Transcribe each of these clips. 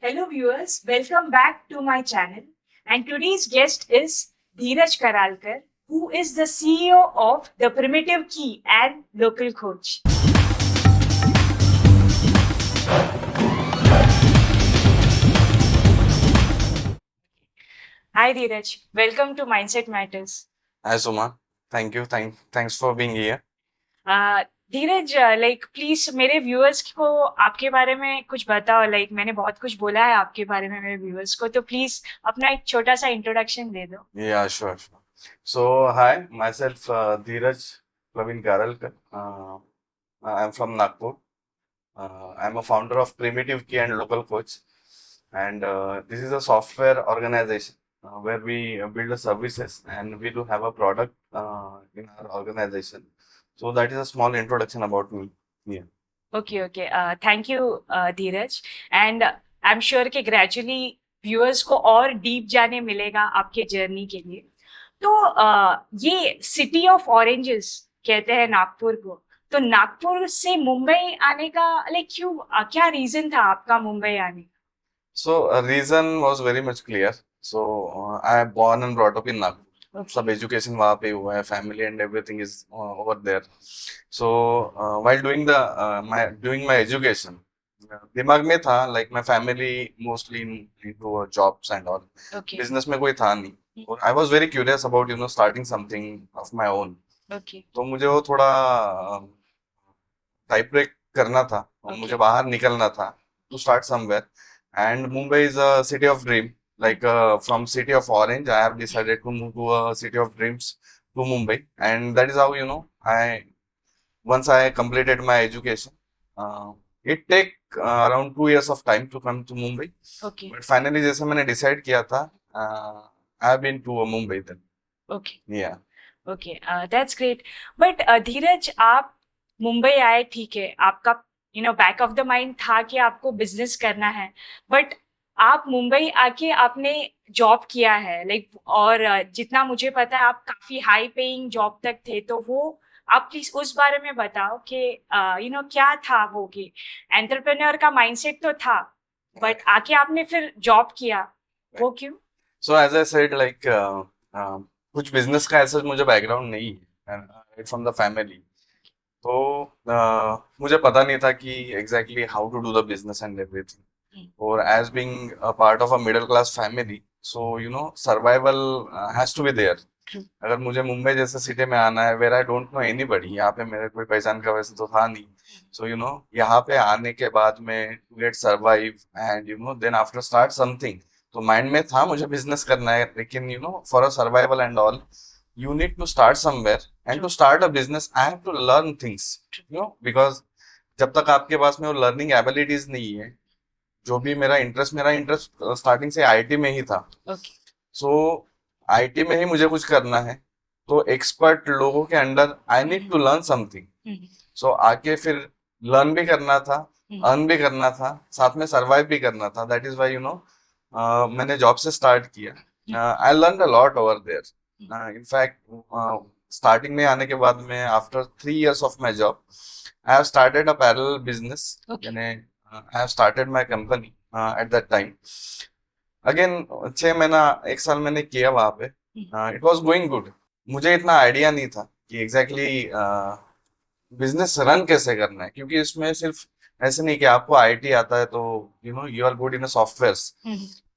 Hello viewers, welcome back to my channel. And today's guest is Dheeraj Karalkar, who is the CEO of The Primitive Key and Local Coach. Hi Dheeraj, welcome to Mindset Matters. Hi Suma, thank you. Thanks for being here. Uh, Dheeraj please मेरे viewers को आपके बारे में कुछ बताओ. मैंने बहुत कुछ बोला है आपके बारे में मेरे व्यूअर्स को, तो प्लीज अपना एक छोटा सा इंट्रोडक्शन दे दो. Yeah, sure. So, hi, myself Dheeraj Praveen Karalkar. I'm from Nagpur. I'm a founder of Primitive Key and Local Coach, and this is a software organization where we build services, and we do have a product in our organization. So that is a small introduction about me. Yeah. Okay okay, thank you Dheeraj. And I am sure कि gradually viewers को और deep जाने मिलेगा आपके journey के लिए. तो ये सिटी ऑफ ऑरेंजेस कहते हैं नागपुर को. तो नागपुर से मुंबई आने का क्यों, क्या रीजन था आपका मुंबई आने का? So reason was very much clear. So I am born and brought up in Nagpur. Okay. सब एजुकेशन वहाँ पे हुआ है, family and everything is over there. So while doing my education, दिमाग में था like my family mostly into jobs and all. Okay. Business में कोई था नहीं, और I was very curious about starting something of my own. Okay. तो मुझे वो थोड़ा टाइप ब्रेक करना था, और Okay. मुझे बाहर निकलना था to start somewhere. And Mumbai is a city of dream. Like from city of Orange, I have decided to move to a city of dreams, to Mumbai, and that is how I once I completed my education. It take around 2 years of time to come to Mumbai, Okay. but finally जैसे मैंने decide किया था, I have been to Mumbai then. Okay. Yeah. Okay, that's great. But Dheeraj, आप मुंबई आए, ठीक है, आपका back of the mind था कि आपको बिजनेस करना है. बट आप मुंबई आके आपने जॉब किया है, और जितना मुझे पता है आप काफी हाई पेइंग जॉब तक थे. तो वो आप प्लीज उस बारे में बताओ कि क्या था वो, कि एंटरप्रेन्योर का माइंडसेट तो था, बट आके आपने फिर जॉब किया, वो क्यों? So as I said, like कुछ बिजनेस का ऐसा मुझे बैकग्राउंड नहीं है फ्रॉम द फैमिली. तो मुझे पता नहीं था कि exactly how to do the business and everything. और as being a part of a middle class family, so survival has to be there. अगर मुझे मुंबई जैसे सिटी में आना है where I don't know anybody, यहाँ पे मेरे कोई पहचान का वैसे तो था नहीं. सो यहाँ पे आने के बाद में to get survive and then after start something. तो माइंड में था मुझे बिजनेस करना है, लेकिन for a survival and all you need to start somewhere, and to start a business I have to learn things, because जब तक आपके पास में वो लर्निंग एबिलिटीज नहीं है. जो भी मेरा इंटरेस्ट स्टार्टिंग से आईटी में ही था. Okay. सो आईटी में ही मुझे कुछ करना है, तो एक्सपर्ट लोगों के under I need to learn something. So आके फिर लर्न भी करना था, अर्न भी करना था, साथ में सर्वाइव भी करना था. दैट इज वाई मैंने जॉब से स्टार्ट किया. I learn a lot over there. In fact starting में आने के बाद में after 3 years of my job I have started a parallel business. यानी I have started my company at that time. Again 6 महीना 1 साल मैंने किया वहां पे. It was going good. मुझे इतना आइडिया नहीं था कि एग्जैक्टली बिजनेस रन कैसे करना है, क्योंकि इसमें सिर्फ ऐसे नहीं कि आपको आईटी आता है तो you are good in software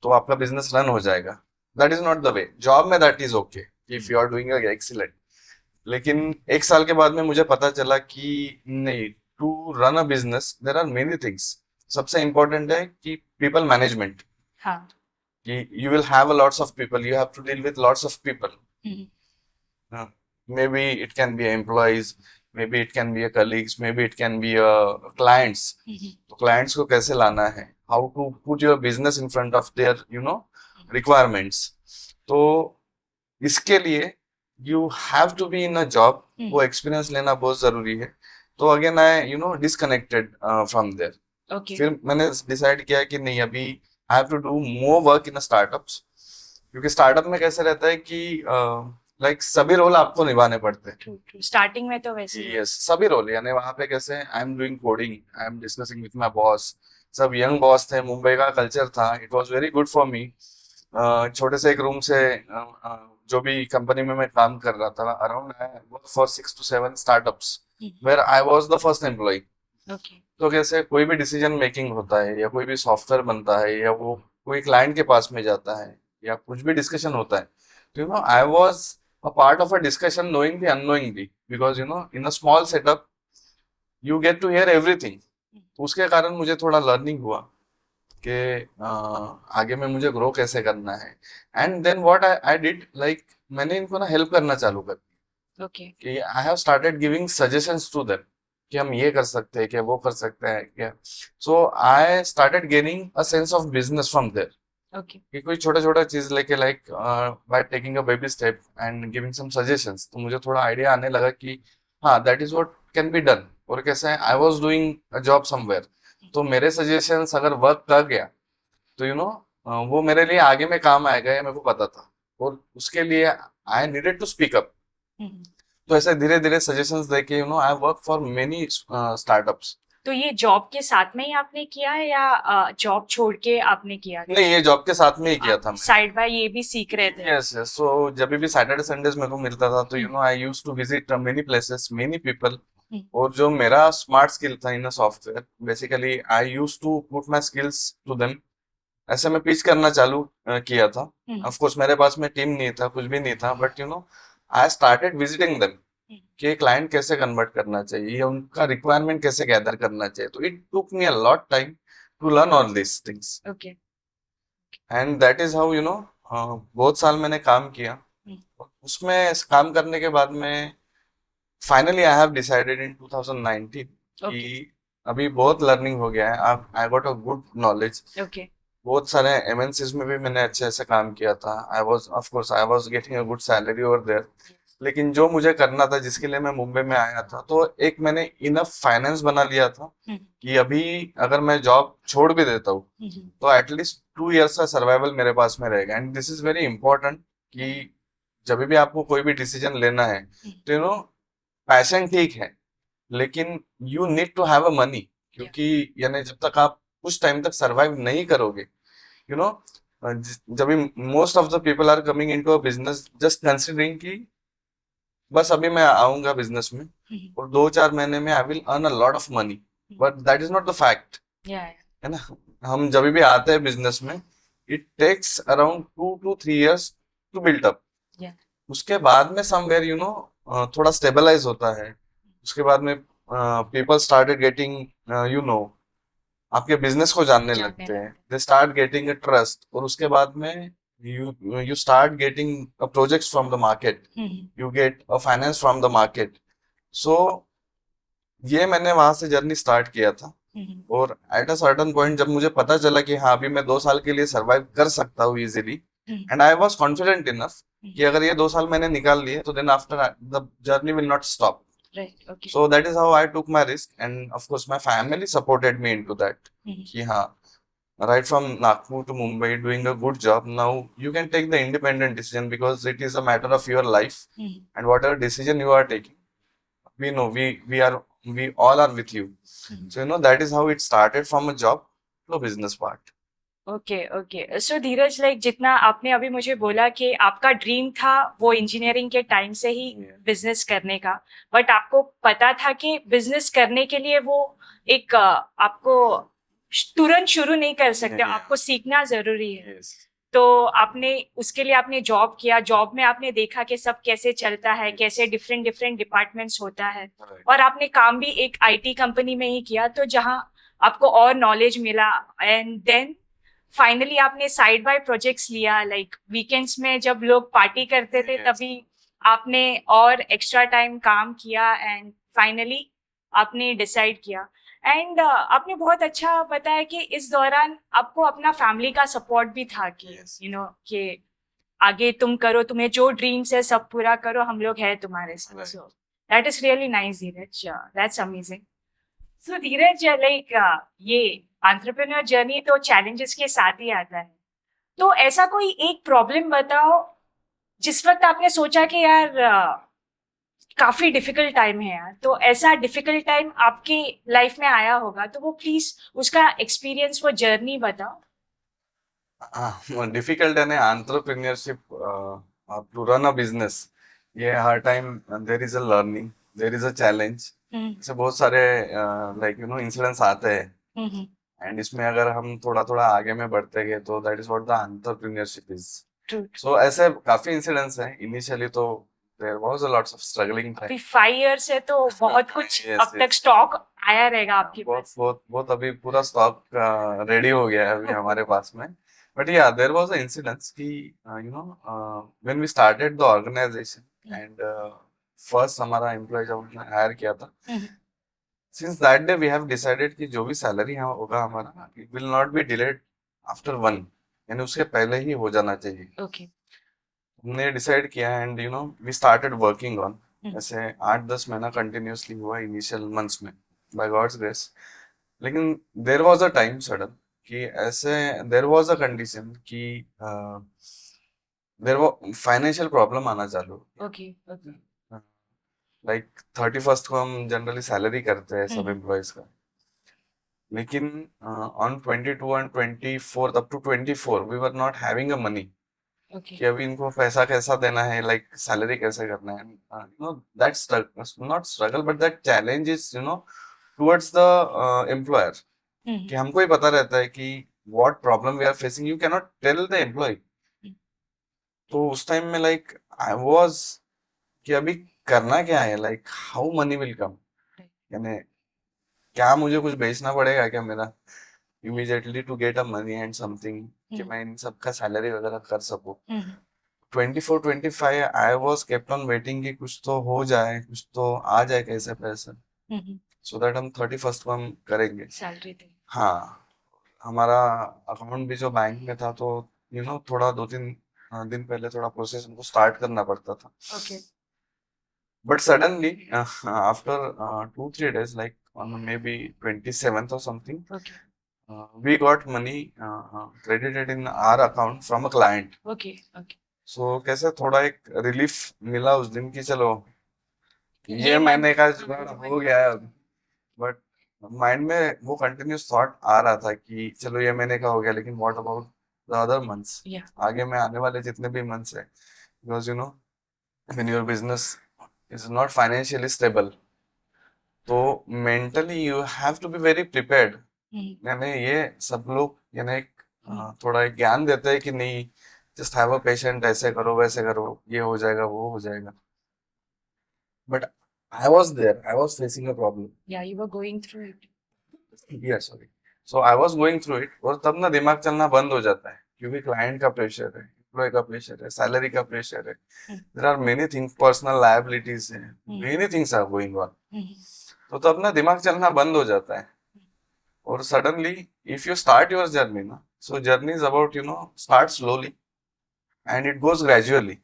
तो आपका बिजनेस रन हो जाएगा. That is not the way. Job में that is okay if you are doing excellent. लेकिन 1 साल के बाद में मुझे पता चला कि नहीं, to run a business there are many things. सबसे इम्पोर्टेंट है कि पीपल मैनेजमेंट. हाँ. कि you will have a lots of people, you have to deal with lots of people. Maybe it can be employees, maybe it can be a colleagues, maybe it can be a clients. तो clients को कैसे लाना है, how to put your business in front of their requirements. तो इसके लिए you have to be in a job. वो experience लेना बहुत जरूरी है. तो again I disconnected from there. Okay. फिर मैंने डिसाइड किया कि नहीं, अभी I have to do more work in startups. क्योंकि स्टार्टअप में कैसे रहता है कि लाइक सभी रोल आपको निभाने पड़ते हैं. स्टार्टिंग में तो वैसे ही. यस, सभी रोल. यानी वहां पे कैसे I am doing coding, I am discussing with my boss, सब यंग बॉस थे, मुंबई का कल्चर था, it was very good for me. छोटे से एक रूम से जो भी कंपनी में मैं काम कर रहा था, around I work for 6 to 7 startups where I was the first employ. Okay. तो कैसे कोई भी डिसीजन मेकिंग होता है या कोई भी सॉफ्टवेयर बनता है या वो कोई क्लाइंट के पास में जाता है या कुछ भी डिस्कशन होता है, तो I was a part of a discussion knowingly unknowingly, because in a small setup you get to hear everything. उसके कारण मुझे थोड़ा लर्निंग हुआ कि आगे में मुझे ग्रो कैसे करना है। And then what I did, like मैंने इनको ना हेल्प करना चालू कर दिया ओके। कि I have started giving suggestions to them कि हम ये कर सकते हैं क्या, वो कर सकते हैं क्या। So I started gaining a sense of business from there, okay. कि कोई छोटा छोटा चीज लेके, like by taking a baby step and giving some suggestions, तो मुझे थोड़ा आइडिया आने लगा कि हाँ that is what can be done. और कैसे I was doing a job somewhere, तो मेरे सजेशंस अगर वर्क कर गया तो वो मेरे लिए आगे में काम आएगा, ये मेरे को पता था। और उसके लिए I needed to speak up. तो ऐसे धीरे धीरे सजेशंस देके I work for many startups. तो ये जॉब के साथ में ही आपने किया है या जॉब छोड़ के आपने किया था? नहीं, ये जॉब के साथ में ही किया आप था मैंने। साइड बाय ये भी सीख रहे थे? यस यस, सो जब भी सैटरडे संडेज मेरे को मिलता था तो I use to visit many places, many people. और जो मेरा स्मार्ट स्किल था in software, basically I use to put my skills to them. ऐसे मैं पिच करना चालू किया था। ऑफ कोर्स मेरे पास में टीम नहीं था, कुछ भी नहीं था, but I started visiting them कि क्लाइंट कैसे कन्वर्ट करना चाहिए या उनका रिक्वायरमेंट कैसे गैदर करना चाहिए। तो it took me a lot time to learn all this things, okay. And that is how बहुत साल मैंने काम किया। उसमें काम करने के बाद में finally I have decided in 2019 कि ओके। अभी बहुत लर्निंग हो गया है, I got a good knowledge. Okay. बहुत सारे एमएनसीज में भी मैंने अच्छे से काम किया था। I was getting a good salary over there. लेकिन जो मुझे करना था, जिसके लिए मैं मुंबई में आया था, तो एक मैंने इनफ फाइनेंस बना लिया था कि अभी अगर मैं जॉब छोड़ भी देता हूँ तो एटलीस्ट 2 इयर्स का सर्वाइवल मेरे पास में रहेगा। And this is very important कि जब भी आपको कोई भी डिसीजन लेना है तो पैशन ठीक है, लेकिन you need to have a money, क्योंकि यानी जब तक आप कुछ टाइम तक सरवाइव नहीं करोगे, यू नो जब most of the people are coming into a business just considering कि बस अभी मैं आऊंगा बिजनेस में और 2-4 महीने में I will earn a lot of money, but that is not the fact. है ना, हम जब भी आते हैं बिजनेस में, it takes around 2 to 3 years to built up. उसके बाद में समवेयर थोड़ा स्टेबलाइज होता है। उसके बाद में people started getting you know आपके बिजनेस को जानने लगते हैं, they start getting a trust. और उसके बाद में you you start getting projects from the market, you get a finance from the market. So ये मैंने वहां से जर्नी स्टार्ट किया था। और एट अ सर्टेन पॉइंट जब मुझे पता चला कि हाँ अभी मैं 2 साल के लिए सरवाइव कर सकता हूँ easily, and I was confident enough कि अगर ये 2 साल मैंने निकाल लिए तो then after the journey will not stop. Right. Okay. So that is how I took my risk, and of course my family supported me into that. कि हाँ, right from Nagpur to Mumbai, doing a good job. Now you can take the independent decision because it is a matter of your life, and whatever decision you are taking, we know we all are with you. So that is how it started, from a job to a business part. Okay. Okay. So Dheeraj, like जितना आपने अभी मुझे बोला कि आपका dream था वो engineering के टाइम से ही बिजनेस करने का, बट आपको पता था कि बिजनेस करने के लिए वो एक आपको तुरंत शुरू नहीं कर सकते, आपको सीखना जरूरी है। तो आपने उसके लिए आपने जॉब किया, जॉब में आपने देखा कि सब कैसे चलता है, कैसे डिफरेंट डिफरेंट डिपार्टमेंट्स होता है, और आपने काम भी एक आईटी कंपनी में ही किया, तो जहाँ आपको और नॉलेज मिला। एंड देन फाइनली आपने साइड बाय प्रोजेक्ट्स लिया, लाइक वीकेंड्स में जब लोग पार्टी करते थे तभी आपने और एक्स्ट्रा टाइम काम किया, एंड फाइनली आपने डिसाइड किया। एंड आपने बहुत अच्छा बताया कि इस दौरान आपको अपना फैमिली का सपोर्ट भी था कि कि आगे तुम करो, तुम्हें जो ड्रीम्स है सब पूरा करो, हम लोग हैं तुम्हारे साथ। सो that is really nice Dheeraj, that's amazing. So Dheeraj, like ये एंटरप्रेन्योर जर्नी तो चैलेंजेस के साथ ही आता है, तो ऐसा कोई एक प्रॉब्लम बताओ जिस वक्त आपने सोचा कि यार काफी डिफिकल्ट टाइम है यार, तो ऐसा डिफिकल्ट टाइम आपकी लाइफ में आया होगा, तो वो प्लीज उसका एक्सपीरियंस, वो जर्नी बताओ। डिफिकल्ट है ना entrepreneurship, to run a business. ये हर time there is a learning, there is a challenge. Hmm ऐसे बहुत सारे लाइक इंसिडेंट्स आते हैं, हम्म एंड इसमें अगर हम थोड़ा थोड़ा आगे में बढ़ते गए तो that is what the entrepreneurship is. True. So ऐसे काफी इंसिडेंट्स हैं। इनिशियली तो there was a lots of struggling time. अभी 5 years है तो बहुत कुछ यस अब तक यस, स्टॉक आया रहेगा आपके बहुत पास। बहुत बहुत अभी पूरा स्टॉक रेडी हो गया है अभी हमारे पास में। But yeah there was a incidence कि you know when we started the organization and first हमारा एम्प्लॉय जब हमने हायर किया था, hmm, since that day we have decided कि जो भी सैलरी होगा हमारा, it will not be delayed after one, यानी उसके पहले ही हो जाना चाहिए। ओके। हमने डिसाइड किया and we started working on. Hmm, ऐसे 8-10 महीना कंटिन्यूअसली हुआ इनिशियल मंथ्स में, बाय गॉड्स ग्रेस। लेकिन there was a time sudden कि ऐसे देर वॉज अ कंडीशन कि देर वो फाइनेंशियल प्रॉब्लम आना चालू। Okay okay. लाइक 31st को हम जनरली सैलरी करते हैं सब हम्म, एम्प्लॉयज का, लेकिन on 22 and 24 up to 24 we were not having a money okay. कि अभी इनको पैसा कैसा देना है, लाइक सैलरी कैसे करना है। That's not struggle but that challenge is towards the employer, hmm कि हमको ही पता रहता है कि what problem we are facing, you can not tell the employ. Hmm, तो उस टाइम में लाइक आई वाज कि अभी करना क्या है, like how money will come, right, यानी क्या मुझे कुछ बेचना पड़ेगा क्या मेरा immediately to get a money and something, कि हम्म मैं इन सबका सैलरी वगैरह कर सकूं। Hmm 24-25 I was kept on waiting कि कुछ तो हो जाए, कुछ तो आ जाए कैसे पैसे, हम्म। सो दैट हम 31st को हम करेंगे। सैलरी थे। हाँ, हमारा अकाउंट भी जो बैंक में था, तो थोड़ा 2-3 दिन पहले थोड़ा प्रोसेस हमको स्टार्ट करना पड़ता था। Okay but suddenly after 2-3 days, like on maybe 27th or something, okay we got money credited in our account from a client. Okay okay. So कैसे थोड़ा एक रिलीफ मिला उस दिन, की चलो ये ये महीने मंथ। का जुगाड़ हो गया है। बट माइंड में वो कंटिन्यूस थॉट आ रहा था कि चलो ये महीने का हो गया, लेकिन what about the other months, yeah. आगे में आने वाले जितने भी मंथ्स है, because when your business is not financially stable, तो mentally you have to be very prepared. Hmm यानी ये सब लोग यानी एक हम्म थोड़ा एक ज्ञान देते हैं कि नहीं, जस्ट हैव अ पेशेंट, ऐसे करो वैसे करो, ये हो जाएगा वो हो जाएगा। But I was there, I was facing a problem. Yeah, you were going through it. Yes, sorry. So I was going through it, और तब ना दिमाग चलना बंद हो जाता है, क्योंकि क्लाइंट का प्रेशर है, एम्प्लॉय का प्रेशर है, सैलरी का प्रेशर है, there are many things, personal liabilities है, many things are going on. तो तब ना दिमाग चलना बंद हो जाता है। और suddenly if you start your journey ना, so journey is about start slowly and it goes gradually.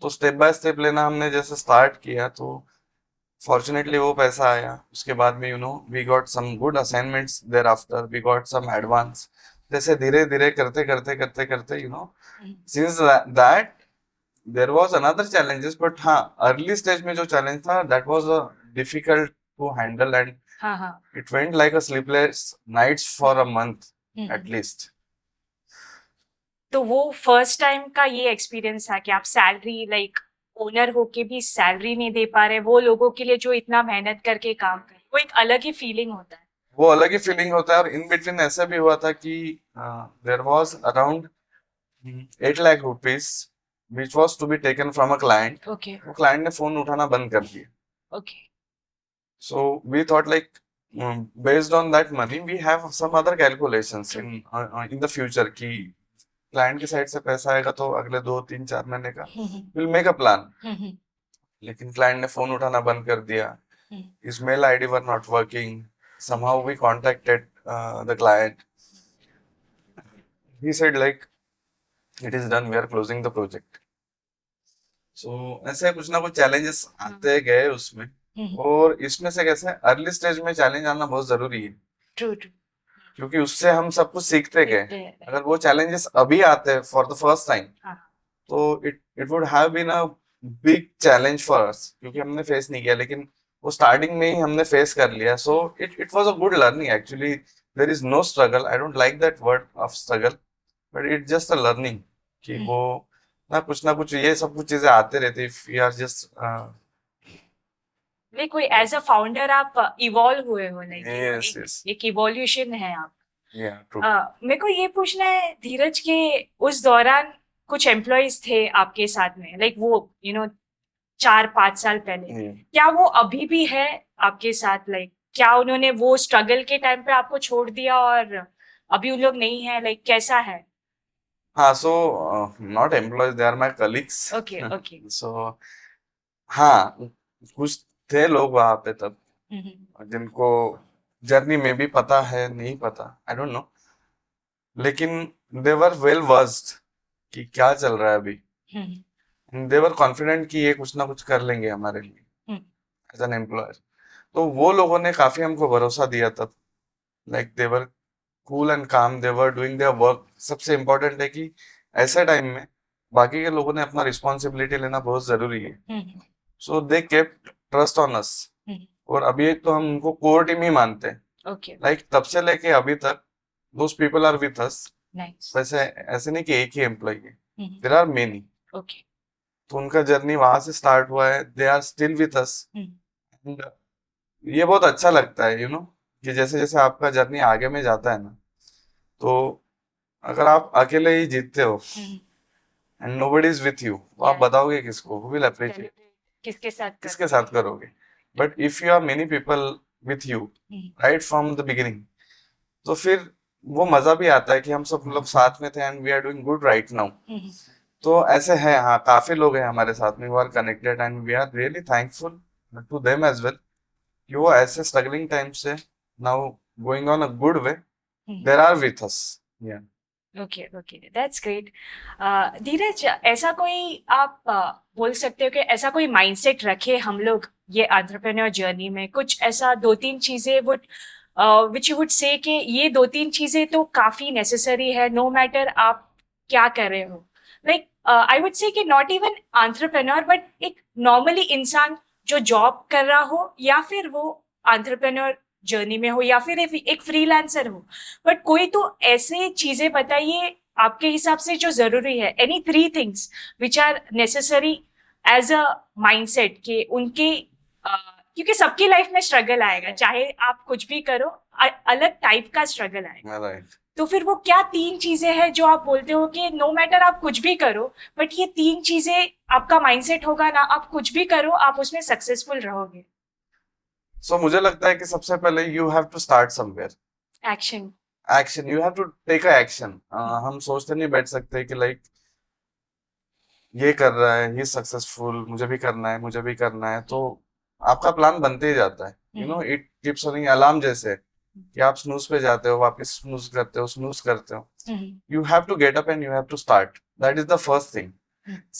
तो स्टेप बाय स्टेप लेना हमने जैसे स्टार्ट किया, तो फॉर्चुनेटली वो पैसा आया। उसके बाद में we got some good assignments there after, we got some advance. जैसे धीरे धीरे करते करते करते करते since that there was another challenges, but हाँ, अर्ली स्टेज में जो चैलेंज था that was difficult to handle, and हाँ हाँ। It went like a sleepless nights for a month hmm. At least. तो वो फर्स्ट टाइम का ये एक्सपीरियंस था कि आप सैलरी, लाइक ओनर होके भी सैलरी नहीं दे पा रहे वो लोगों के लिए जो इतना मेहनत करके काम कर, वो एक अलग ही फीलिंग होता है। वो अलग ही फीलिंग होता है। और इन बिटवीन ऐसा भी हुआ था कि there was around 8 lakh rupees which was to be taken from a client. Okay वो क्लाइंट ने फोन उठाना बंद कर दिया। Okay. So we thought like, based on that money we have some other calculations in the future कि client की side से पैसा आएगा तो अगले 2-3-4 महीने का we'll make a plan। लेकिन क्लाइंट ने फोन उठाना बंद कर दिया, his mail ID were not working, somehow we contacted the client, he said like it is done, we are closing the project। सो ऐसे कुछ ना कुछ चैलेंजेस आते गए उसमें। और इसमें से कैसे अर्ली स्टेज में चैलेंज आना बहुत जरूरी है, ट्रू ट्रू। क्योंकि उससे हम सब कुछ सीखते गए। अगर वो चैलेंजेस अभी आते फॉर द फर्स्ट टाइम, हाँ तो it it would have been a big challenge for us, क्योंकि हमने फेस नहीं किया, लेकिन वो स्टार्टिंग में ही हमने फेस कर लिया. So it was a good learning actually. There is no struggle, I don't like that word of struggle, but it just a learning कि वो ना कुछ ये सब कुछ चीजें आते रहती. If you are just like कोई एज अ फाउंडर आप इवॉल्व हुए हो, लाइक यस यस एक इवोल्यूशन है आप. या ट्रू. मेरे को ये पूछना है धीरज के उस दौरान कुछ एम्प्लॉयज थे आपके साथ में, लाइक वो 4-5 साल पहले, क्या वो अभी भी है आपके साथ? लाइक क्या उन्होंने वो स्ट्रगल के टाइम पे आपको छोड़ दिया और अभी उन लोग नहीं है? लाइक कैसा है? हाँ, so not employees, they are my colleagues. Okay okay. So हाँ, कुछ थे लोग वहां पे तब जिनको जर्नी में भी पता है, नहीं पता, आई डोंट नो, लेकिन दे वर वेल वर्स्ड कि क्या चल रहा है अभी. दे वर कॉन्फिडेंट कि ये कुछ ना कुछ कर लेंगे हमारे लिए एज एन एम्प्लॉयर. तो वो लोगों ने काफी हमको भरोसा दिया तब. Like they were cool and काम, दे वर डूइंग देयर वर्क. सबसे इम्पोर्टेंट है कि ऐसे टाइम में बाकी के लोगों ने अपना रिस्पॉन्सिबिलिटी लेना बहुत जरूरी है. So they kept trust on us. और अभी एक तो हम उनको कोर टीम ही मानते हैं. ओके. लाइक तब से लेके अभी तक those people are with us. Nice. वैसे ऐसे नहीं कि एक ही एम्प्लॉय है, देयर आर मेनी. ओके. तो उनका जर्नी वहां से स्टार्ट हुआ है. They are still with us. And ये बहुत अच्छा लगता है, कि जैसे जैसे आपका जर्नी आगे में जाता है ना, तो अगर आप अकेले ही जीतते हो and nobody is with you, तो आप बताओगे किसको? Who will appreciate? किसके साथ करोगे? But if you are many people with you right from the beginning, तो फिर वो मजा भी आता है कि हम सब लोग साथ में थे and we are doing good right now. तो ऐसे हैं, हाँ, काफी लोग हैं हमारे साथ में, we are connected and we are really thankful to them as well, कि वो ऐसे स्ट्रगलिंग टाइम से now going on a good way, there are with us. Okay okay, that's great. Dheeraj, ऐसा कोई आप बोल सकते हो कि ऐसा कोई माइंडसेट रखे हम लोग ये एंटरप्रेन्योर जर्नी में, कुछ ऐसा 2-3 चीजें would which you would say कि ये 2-3 चीजें तो काफी नेसेसरी है नो मैटर आप क्या कर रहे हो? लाइक आई वुड से कि नॉट इवन एंटरप्रेन्योर बट एक नॉर्मली इंसान जो जॉब कर रहा हो या फिर वो एंटरप्रेन्योर जर्नी में हो या फिर एक फ्रीलांसर हो, बट कोई तो ऐसे चीजें बताइए आपके हिसाब से जो जरूरी है. Any 3 things which are necessary as a mindset के उनके क्योंकि सबकी लाइफ में स्ट्रगल आएगा, चाहे आप कुछ भी करो, अलग टाइप का स्ट्रगल आएगा. राइट. तो फिर वो क्या 3 चीजें हैं जो आप बोलते हो कि नो मैटर आप कुछ भी करो, बट ये 3 चीजें आपका माइंडसेट होगा ना, आप कुछ भी करो आप उसमें सक्सेसफुल रहोगे? सो मुझे लगता है कि सबसे पहले you have to start somewhere. Action. Action, you have to take a action. हम सोचते नहीं बैठ सकते कि लाइक ये कर रहा है, ये सक्सेसफुल, मुझे भी करना है, मुझे भी करना है. तो आपका प्लान बनते ही जाता है. इट कीप्स रनिंग अलार्म जैसे, कि आप स्नूज पे जाते हो, वापस स्नूज करते हो. You have to get up and you have to start. That is the first thing.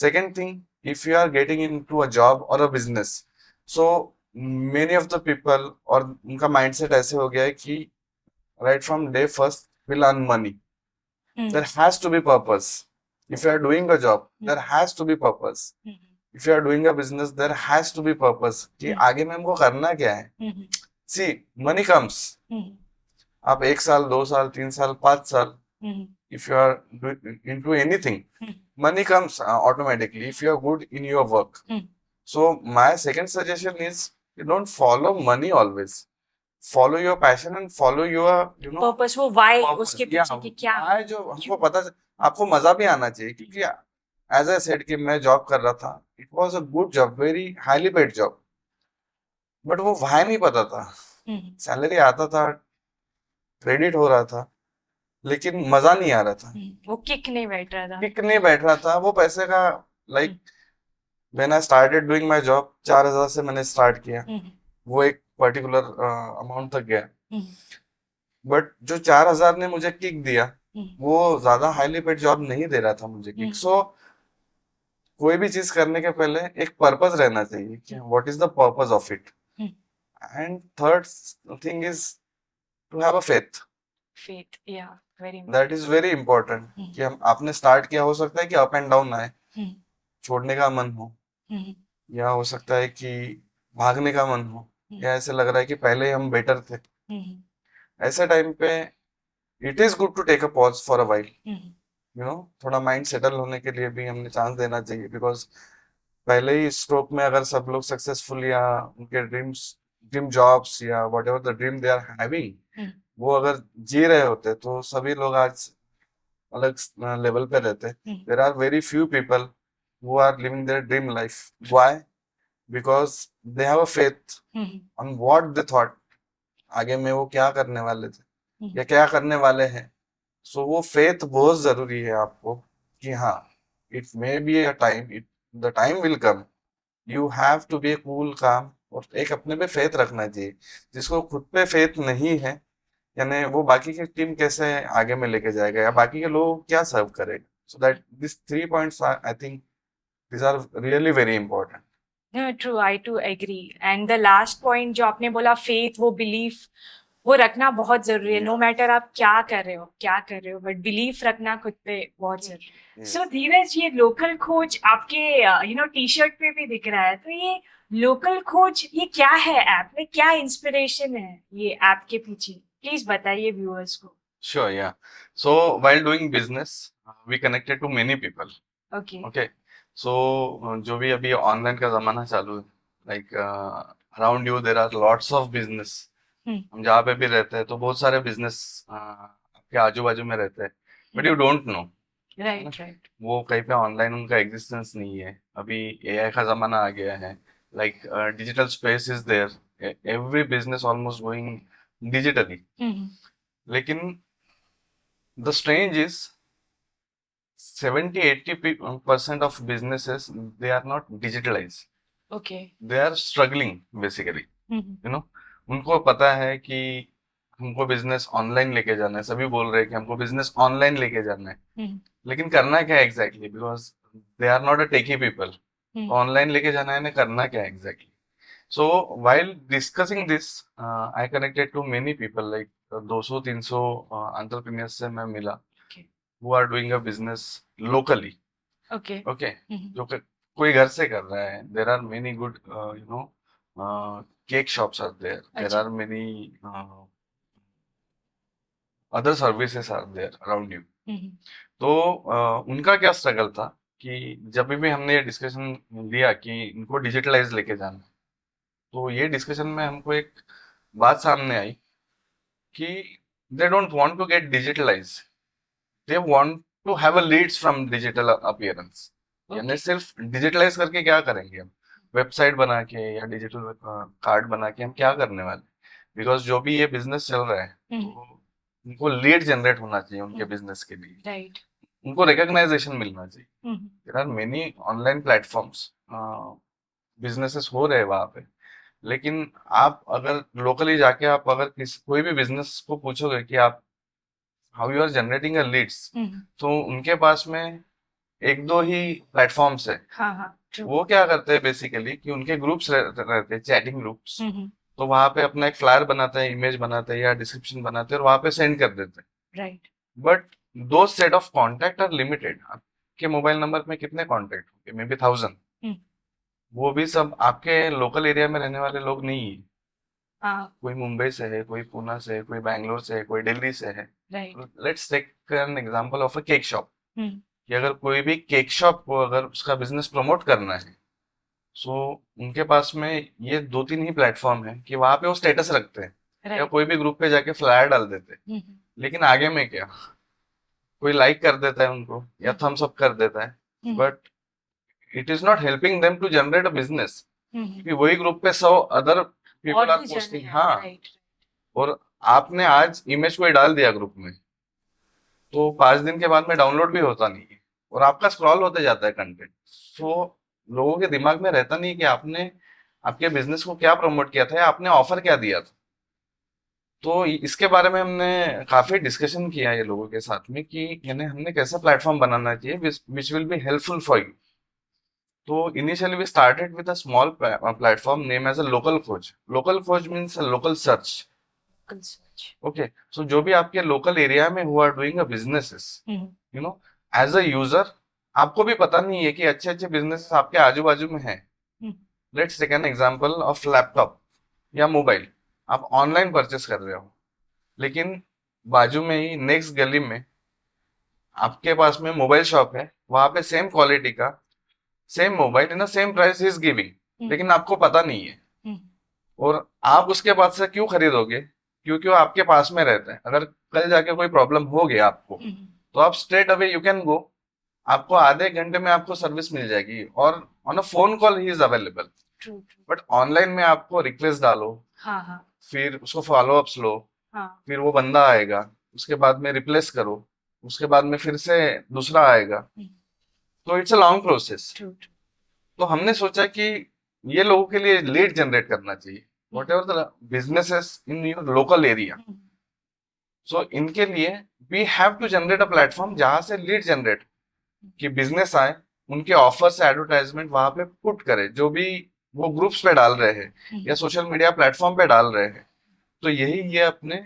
Second thing, if you are getting into a job or a business, so many of the people और उनका mindset ऐसे हो गया है कि right from day first will earn money. There has to be purpose. If you are doing a job, there has to be purpose. If you are doing a business, there has to be purpose. कि आगे में हमको करना क्या है? See, money comes. आप 1 साल, 2 साल, 3 साल, 5 साल, if you are into anything, money comes automatically if you are good in your work. So my second suggestion is, you don't follow money always. Follow your passion and follow your purpose, वो Y purpose. उसके पीछे कि क्या why जो हमको पता, आपको मजा भी आना चाहिए. क्योंकि एज आई सेड कि मैं जॉब कर रहा था, it was a good job, very highly paid job, but वो why नहीं पता था. सैलरी आता था, क्रेडिट हो रहा था, लेकिन मजा नहीं आ रहा था. वो किक नहीं बैठ रहा था. वो पैसे का, like when I started doing my job, 4,000 से मैंने स्टार्ट किया. वो एक पर्टिकुलर अमाउंट तक गया, बट जो 4,000 ने मुझे किक दिया, वो ज्यादा हाईली पेड जॉब नहीं दे रहा था मुझे किक. सो कोई भी चीज करने के पहले एक पर्पस रहना चाहिए कि what is the purpose of it. And third thing is to have a faith. Yeah very that is very important. कि हम आपने स्टार्ट किया, हो सकता है कि अप एंड डाउन आए, छोड़ने का मन हो, हम्म, या हो सकता है कि भागने का मन हो, या ऐसे लग रहा है कि पहले ही हम बेटर थे। हम्म, ऐसे टाइम पे it is good to take a pause for a while, hmm, you know, थोड़ा माइंड सेटल होने के लिए भी हमने चांस देना चाहिए। बिकॉज पहले ही स्ट्रोक में अगर सब लोग सक्सेसफुल, या उनके ड्रीम जॉब्स, या whatever the dream they are having, hmm, वो अगर जी रहे होते तो सभी लोग आज अलग लेवल पे रहते। Hmm, there are very few people who are living their dream life. Why? Because they have a faith hmm, on what they thought, आगे में वो क्या करने वाले थे हम्म, या क्या करने वाले हैं। सो वो फेथ बहुत जरूरी है आपको, कि हाँ, it may be a time, it the time will come, you have to be cool calm, और एक अपने पे फेथ रखना चाहिए। जिसको खुद पे फेथ नहीं है, यानी वो बाकी की टीम कैसे आगे में लेके जाएगा, या बाकी के लोग क्या सर्व करेगा। So that this 3 points I think these are really very important. True, I too agree. And the last point जो आपने बोला, फेथ, वो बिलीफ, वो रखना बहुत जरूरी है। नो मैटर आप क्या कर रहे हो, क्या कर रहे हो, बट बिलीफ रखना खुद पे बहुत जरूरी है। सो धीरज, ये लोकल खोज आपके टी शर्ट पे भी दिख रहा है, तो ये लोकल खोज, ये क्या है? ऐप में क्या इंस्पिरेशन है ये ऐप के पीछे? प्लीज बताइए व्यूअर्स को। Sure, yeah. So while doing business, we connected to many people. Okay. Okay. So जो भी अभी ऑनलाइन का जमाना चालू है, like around you there are lots of business. Hmm, हम जहाँ पे भी रहते हैं तो बहुत सारे बिजनेस आपके आजू बाजू में रहते हैं, बट यू डोंट नो, है ना। Right, right. वो कहीं पे ऑनलाइन उनका एग्जिस्टेंस नहीं है। अभी एआई का जमाना आ गया है, like digital space is there, every business almost going digitally. Hmm, लेकिन the strange is 70-80% of businesses, they are not digitalized, okay. they are struggling basically, hmm, you know। उनको पता है कि हमको बिजनेस ऑनलाइन लेके जाना है, सभी बोल रहे हैं कि हमको बिजनेस ऑनलाइन लेके जाना है, हम्म, लेकिन करना क्या है exactly, because they are not a techie people. Hmm, online लेके जाना है ना, करना क्या है exactly. So while discussing this, I connected to many people, like 200-300 entrepreneurs से मैं मिला, okay, who are doing a business locally. Okay. Okay, hmm, जो कोई घर से कर रहा है। There are many good, you know, cake shops are there, there अच्छा। Are many other services are there around you. Hmm, तो उनका क्या स्ट्रगल था, कि जब भी हमने ये डिस्कशन लिया कि इनको डिजिटलाइज लेके जाना है, तो ये डिस्कशन में हमको एक बात सामने आई कि they don't want to get digitalize, they want to have a leads from digital appearance. यानी ओके। सिर्फ डिजिटलाइज करके क्या करेंगे हम, वेबसाइट बना के या डिजिटल कार्ड बना के हम क्या करने वाले। बिकॉज जो भी ये बिजनेस चल रहा है, तो हम्म, उनको लीड जनरेट होना चाहिए उनके बिजनेस के लिए, राइट। उनको रिकग्नाइजेशन मिलना चाहिए। Hmm, there are many online platforms, businesses हो रहे हैं वहां पे। लेकिन आप अगर लोकली जाके, आप अगर कोई भी बिजनेस को पूछोगे कि आप how you are generating a leads, hmm, तो उनके पास में एक दो ही प्लेटफॉर्म्स है। हाँ, हाँ, ट्रू। वो क्या करते हैं बेसिकली, कि उनके ग्रुप्स रहते हैं, चैटिंग ग्रुप्स। हम्म, तो वहां पे अपना एक फ्लायर बनाते हैं, इमेज बनाते हैं या डिस्क्रिप्शन बनाते हैं, और वहां पे सेंड कर देते हैं। Right. But though set of contact are limited. आपके मोबाइल नंबर में कितने कॉन्टैक्ट होंगे, मे बी 1000। हम्म, वो भी सब आपके लोकल एरिया में रहने वाले लोग नहीं है। हाँ, कोई मुंबई से है, कोई पुणे से है, कोई बैंगलोर से है, कोई दिल्ली से है। Right. Let's take an example of a cake shop, hmm, कि अगर कोई भी केक शॉप को अगर उसका बिजनेस प्रमोट करना है, सो उनके पास में ये दो तीन ही प्लेटफॉर्म है कि वहां पे वो स्टेटस रखते हैं, या राइट। कोई भी ग्रुप पे जाके फ्लायर डाल देते हैं। हम्म, लेकिन आगे में क्या, कोई लाइक कर देता है उनको या हम्म, थम्स अप कर देता है, hmm, but it is not helping them to generate a business. Hmm, क्योंकि वही ग्रुप पे 100 अदर और पीपल आर भी जने पोस्टिंग, हैं, हाँ। राइट। और आपने आज इमेज कोई डाल दिया ग्रुप में, तो 5 दिन के बाद में डाउनलोड भी होता नहीं है, और आपका स्क्रॉल होते जाता है कंटेंट। सो लोगों के दिमाग में रहता नहीं कि आपने आपके बिजनेस को क्या प्रमोट किया था, या आपने ऑफर क्या दिया था। तो इसके बारे में हमने काफी डिस्कशन किया है ये लोगों के साथ में, कि यानी हमने कैसा प्लेटफॉर्म बनाना चाहिए which will be helpful for you. तो initially we started with a small platform name as a local Khoj. Local Khoj means local search. Local search. Okay, so जो भी आपके लोकल एरिया में who are doing a businesses, hmm, you know, as a user, आपको भी पता नहीं है कि अच्छे अच्छे बिजनेस आपके आजू बाजू में हैं। Let's take an example of laptop या मोबाइल। आप ऑनलाइन परचेस कर रहे हो, लेकिन बाजू में ही नेक्स्ट गली में आपके पास में मोबाइल शॉप है, वहां पे सेम क्वालिटी का same mobile in same price is giving, लेकिन आपको पता नहीं है। और आप उसके पास से क्यों खरीदोगे? क्योंकि वो आपके पास में रहता है। अगर कल जाके कोई प्रॉब्लम हो गया आपको, तो आप straight away you can go, आपको आधे घंटे में आपको सर्विस मिल जाएगी, और on a phone call he is available. But online में आपको रिक्वेस्ट डालो, फिर उसको फॉलो अप्स लो, फिर वो बंदा आएगा, उसके बाद में रिप्लेस करो, उसके बाद में फिर से दूसरा आएगा, तो इट्स अ लॉन्ग प्रोसेस। तो हमने सोचा कि ये लोगों के लिए लीड जनरेट करना चाहिए, whatever the businesses in your local area. So इनके लिए we have to generate a platform जहां से लीड जनरेट कि बिजनेस आए, उनके ऑफर से एडवर्टाइजमेंट वहां पे पुट करे, जो भी वो ग्रुप्स पे डाल रहे हैं या सोशल मीडिया प्लेटफॉर्म पे डाल रहे हैं, तो यही ये अपने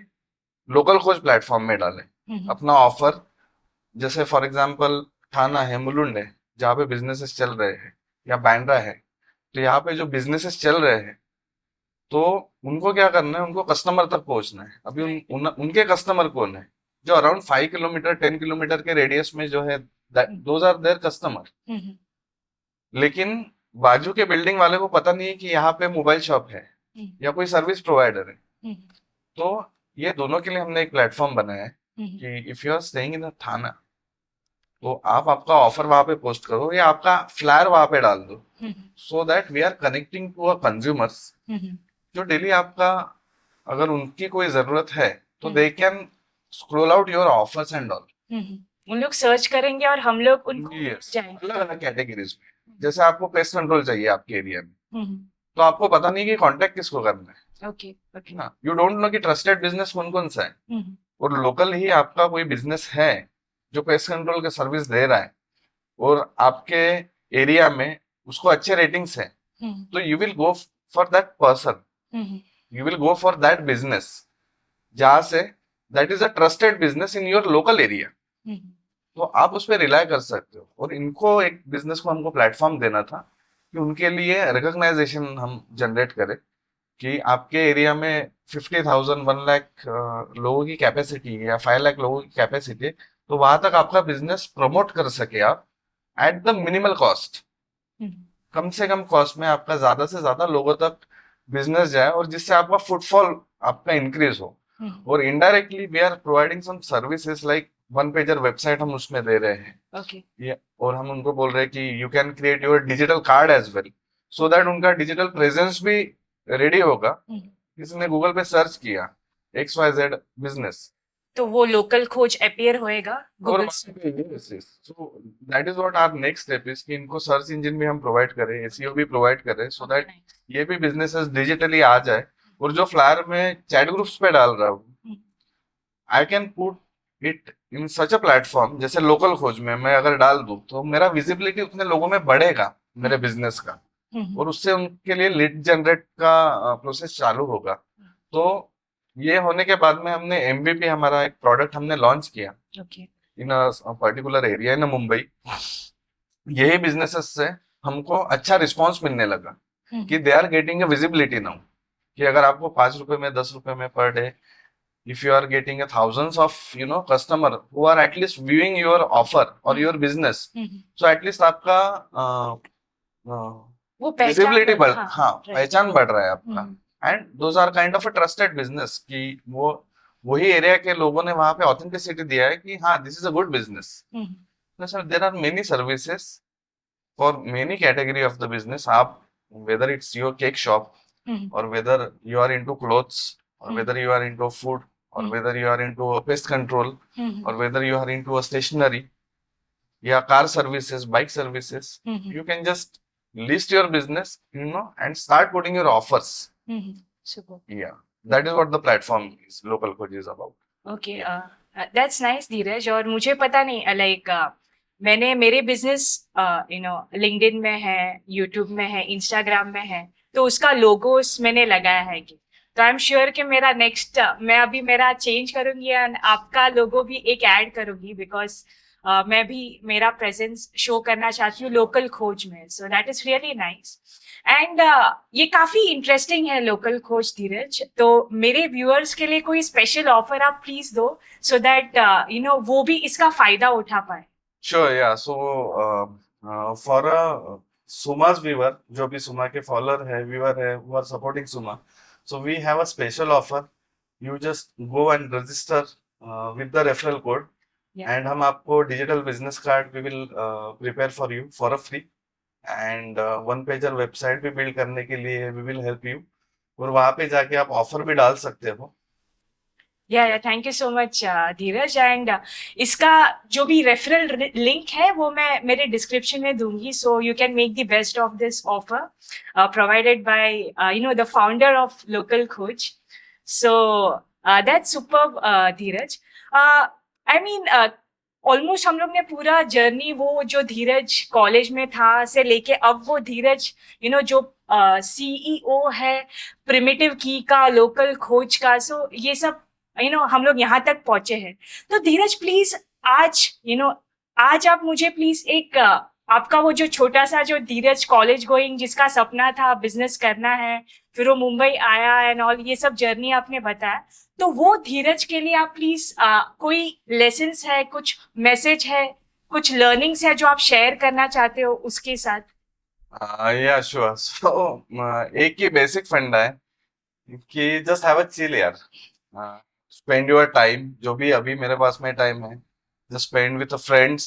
लोकल खोज प्लेटफॉर्म में डालें अपना ऑफर। जैसे फॉर एग्जांपल थाना है, मुलुंड है, जहाँ पे बिजनेसेस चल रहे हैं, या बांद्रा है, तो यहाँ पे जो बिजनेसेस चल रहे हैं, तो उनको क्या करना है, उनको कस्टमर तक पहुंचना है। अभी उनके कस्टमर कौन है? जो अराउंड 5 किलोमीटर 10 किलोमीटर के रेडियस में जो है, दोज आर देयर कस्टमर। लेकिन बाजू के बिल्डिंग वाले को पता नहीं है कि यहाँ पे मोबाइल शॉप है या कोई सर्विस प्रोवाइडर है। तो ये दोनों के लिए हमने एक प्लेटफॉर्म बनाया है कि if you are staying in Thane, तो आप आपका ऑफर वहां पे पोस्ट करो या आपका फ्लायर वहां पे डाल दो, so that we are connecting to a consumers, जो डेली आपका, अगर उनकी कोई जरूरत है, तो they can scroll out your offers and all. उन लोग सर्च करेंगे और हम लोग उनको अलग अलग कैटेगरीज में। जैसे आपको पेस्ट कंट्रोल चाहिए आपके एरिया में, तो आपको पता नहीं कि कांटेक्ट किसको करना है। ओके ना, यू डोंट नो कि ट्रस्टेड बिजनेस कौन कौन सा है, और लोकल ही आपका कोई बिजनेस है जो पेस्ट कंट्रोल का सर्विस दे रहा है, और आपके एरिया में उसको अच्छे रेटिंग्स है, तो you will go for that person, you will go for that business, जहां से that is a trusted business in your local area. तो आप उस पर रिलाय कर सकते हो। और इनको एक बिजनेस को हमको प्लेटफॉर्म देना था कि उनके लिए रिकॉग्नाइजेशन हम जनरेट करें कि आपके एरिया में 50,000 1 लाख लोगों की कैपेसिटी है या 5 लाख लोगों की कैपेसिटी है, तो वहां तक आपका बिजनेस प्रमोट कर सके आप एट द मिनिमल कॉस्ट। कम से कम कॉस्ट में आपका ज्यादा से ज्यादा लोगों तक बिजनेस जाए, और जिससे आपका फुटफॉल आपका इंक्रीज हो। और indirectly we are providing some services like 1 pager website हम उसमें दे रहे हैं। और हम उनको बोल रहे हैं कि you can create your digital card as well, so that उनका डिजिटल प्रेजेंस भी रेडी होगा। किसी ने गूगल पे सर्च किया XYZ बिजनेस, तो वो लोकल खोज अपीयर होएगा और Google so that is what our next step is कि इनको सर्च इंजन भी हम प्रोवाइड करें, SEO भी प्रोवाइड करें, सो दैट ये भी बिजनेसेस डिजिटली आ जाए। और जो फ्लायर में चैट ग्रुप्स पे डाल रहा हूँ, I can put it in such a platform, जैसे लोकल खोज में मैं अगर डाल दूं, तो मेरा विजिबिलिटी उतने लोगों में बढ़ेगा मेरे बिजनेस का, और उससे उनके लिए लीड जनरेट का प्रोसेस चालू होगा। तो ये होने के बाद में हमने MVP, हमारा एक प्रोडक्ट हमने लॉन्च किया in particular area in Mumbai. यही बिजनेसेस से हमको अच्छा रिस्पॉन्स मिलने लगा कि they are getting a visibility now, कि अगर आपको 5 रुपए में 10 रुपए में per day, if you are getting a thousands of customer who are at least viewing your offer or your business, so at least आपका वो विजिबिलिटी बढ़, हाँ, हाँ, पहचान बढ़ रहा है आपका। And those are kind of a trusted business, कि वो वही एरिया के लोगों ने वहां पे ऑथेंटिसिटी दिया है कि हाँ, this is a good business. There are many services for many category of the business. आप whether it's your cake shop, or whether you are into clothes, or whether you are into food, or whether you are into pest control, or whether you are into a stationery, yeah, car services, bike services, you can just list your business, and start putting your offers. Super. Yeah, that is what the platform is, local coach is about. Okay, that's nice, धीरज। और मुझे पता नहीं, like मैंने मेरे business LinkedIn में है, YouTube में है, इंस्टाग्राम में है, तो उसका लोगोस मैंने लगाया है कि तो आई एम श्योर कि मेरा नेक्स्ट मैं अभी मेरा चेंज करूंगी एंड आपका लोगो भी एक ऐड करूंगी, बिकॉज मैं भी मेरा प्रेजेंस शो करना चाहती हूँ लोकल खोज में. सो that is really nice. And ये काफी इंटरेस्टिंग है लोकल खोज धीरज. तो मेरे व्यूअर्स के लिए कोई स्पेशल ऑफर आप प्लीज दो, सो दैट वो भी इसका फायदा उठा पाए. Sure, yeah. So, for a Suma's viewer, जो भी सुमा के फॉलोअर है, व्यूअर है, who are supporting Suma, so we have a special offer. You just go and register with the referral code, Yeah. and हम आपको digital business card we will prepare for you for a free, and one pager website भी build करने के लिए we will help you, और वहाँ पे जाके आप ऑफर भी डाल सकते हो. या thank you so much Dheeraj. And इसका जो भी रेफरल लिंक है वो मैं मेरे डिस्क्रिप्शन में दूंगी, so you can make the best of this offer provided by the founder of local Khoj. So that's super Dheeraj. I mean almost हम लोग ने पूरा जर्नी, वो जो धीरज कॉलेज में था से लेके अब वो धीरज जो सीईओ है प्रिमिटिव की का, लोकल खोज का, सो ये सब हम लोग यहाँ तक पहुंचे हैं. तो धीरज प्लीज आज आज आप मुझे प्लीज एक आपका वो जो छोटा सा जो धीरज कॉलेज गोइंग जिसका सपना था बिजनेस करना है, फिर वो मुंबई आया एंड ऑल, ये सब जर्नी आपने बताया, तो वो धीरज के लिए आप प्लीज कोई लेसन्स है, कुछ मैसेज है, कुछ लर्निंग्स है जो आप शेयर करना चाहते हो उसके साथ. या श्योर. सो एक ही बेसिक फंडा है कि जस्ट हैव अ चिल यार. स्पेंड योर टाइम, जो भी अभी मेरे पास में टाइम है, just spend with friends,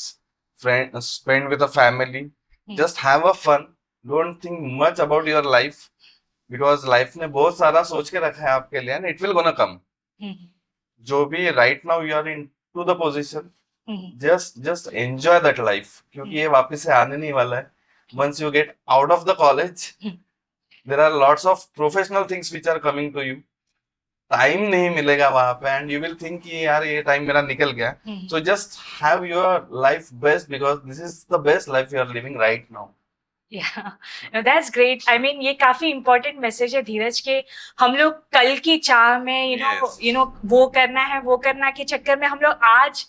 spend with family, just have a fun. Don't think much about your life, because life ने बहुत सारा सोच के रखा है आपके लिए, and it will gonna come. जो भी right now you are in to the position, just enjoy that life, क्योंकि ये वापस से आने नहीं वाला है. once you get out of the college, there are lots of professional things which are coming to you. Time नहीं मिलेगा वहां पे, एंड यू विल थिंक कि यार ये टाइम मेरा निकल गया. So just have your life best, because this is the best life you are living right now. That's great. I mean ये काफी इंपॉर्टेंट मैसेज है धीरज के. हम लोग कल की चाह में वो करना के चक्कर में हम लोग आज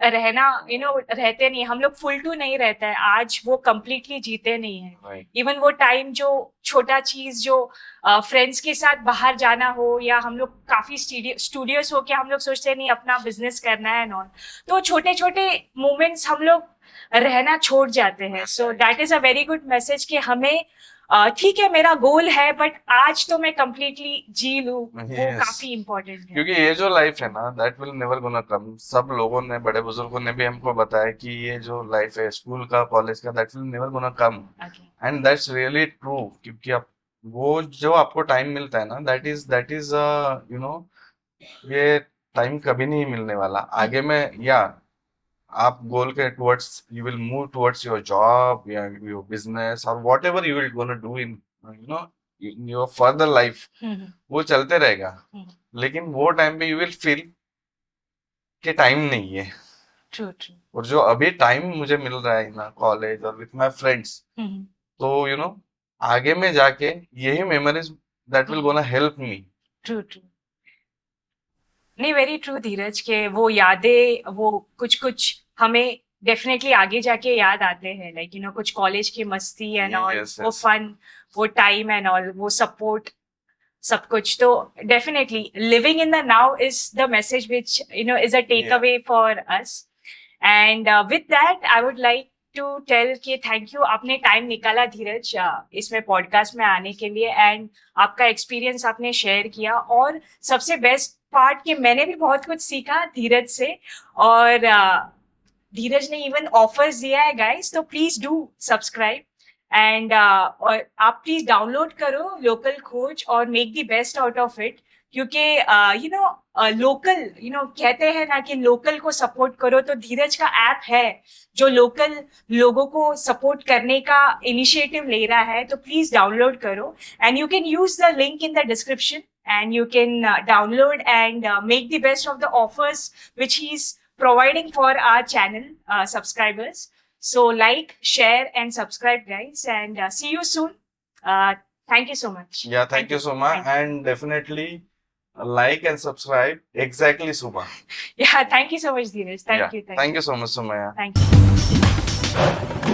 रहना रहते नहीं. हम लोग फुल टू नहीं रहता है आज, वो कंप्लीटली जीते नहीं है. इवन वो टाइम जो छोटा चीज जो फ्रेंड्स के साथ बाहर जाना हो, या हम लोग काफी स्टूडियोस हो के हम लोग सोचते नहीं अपना बिजनेस करना है नॉन, तो छोटे छोटे मोमेंट्स हम लोग रहना छोड़ जाते हैं. सो that is a very good message कि हमें ठीक है मेरा गोल है, बट आज तो मैं कंप्लीटली जी लूं, वो काफी इम्पोर्टेंट है. क्योंकि ये जो लाइफ है ना, that will never gonna come. सब लोगों ने, बड़े बुजुर्गों ने भी हमको बताया कि ये जो लाइफ है स्कूल का, कॉलेज का, that will never gonna come. And that's really true. क्योंकि आप वो जो आपको टाइम मिलता है ना, दैट इज ये टाइम कभी नहीं मिलने वाला आगे में. या आप गोल के towards, you will move towards your job या योर बिजनेस और what ever you will gonna do in in your further life, वो चलते रहेगा. लेकिन वो टाइम पे यू विल फील कि टाइम नहीं है. True true. और जो अभी टाइम मुझे मिल रहा है ना कॉलेज और विथ माय फ्रेंड्स, तो आगे में जाके यही memories that will gonna help me. True true. नहीं, वेरी ट्रू धीरज के वो यादें, वो कुछ कुछ हमें डेफिनेटली आगे जाके याद आते हैं, लाइक कुछ कॉलेज की मस्ती एंड ऑल, वो फन, वो टाइम एंड ऑल, वो सपोर्ट, सब कुछ. तो definitely living in the now is the message which is a takeaway for us. And with that I would like to tell कि thank you, आपने time निकाला धीरज इसमें podcast में आने के लिए, एंड आपका एक्सपीरियंस आपने शेयर किया. और सबसे बेस्ट पार्ट कि मैंने भी बहुत कुछ सीखा धीरज से, और धीरज ने इवन ऑफर्स दिया है गाइस, तो प्लीज डू सब्सक्राइब. एंड और आप प्लीज डाउनलोड करो लोकल खोज और make the best out of it. क्योंकि लोकल कहते हैं ना कि लोकल को सपोर्ट करो, तो धीरज का ऐप है जो लोकल लोगों को सपोर्ट करने का इनिशिएटिव ले रहा है. तो प्लीज डाउनलोड करो, and you can use the link in the description, and you can download and make the best of the offers which he's providing for our channel subscribers. So like, share and subscribe guys, and see you soon. Thank you so much. Yeah, thank you, Suma, and definitely like and subscribe. Exactly, Suma. Yeah, thank you so much, Dheeraj. Yeah, Thank you. thank you so much, Suma. Yeah. Thank you.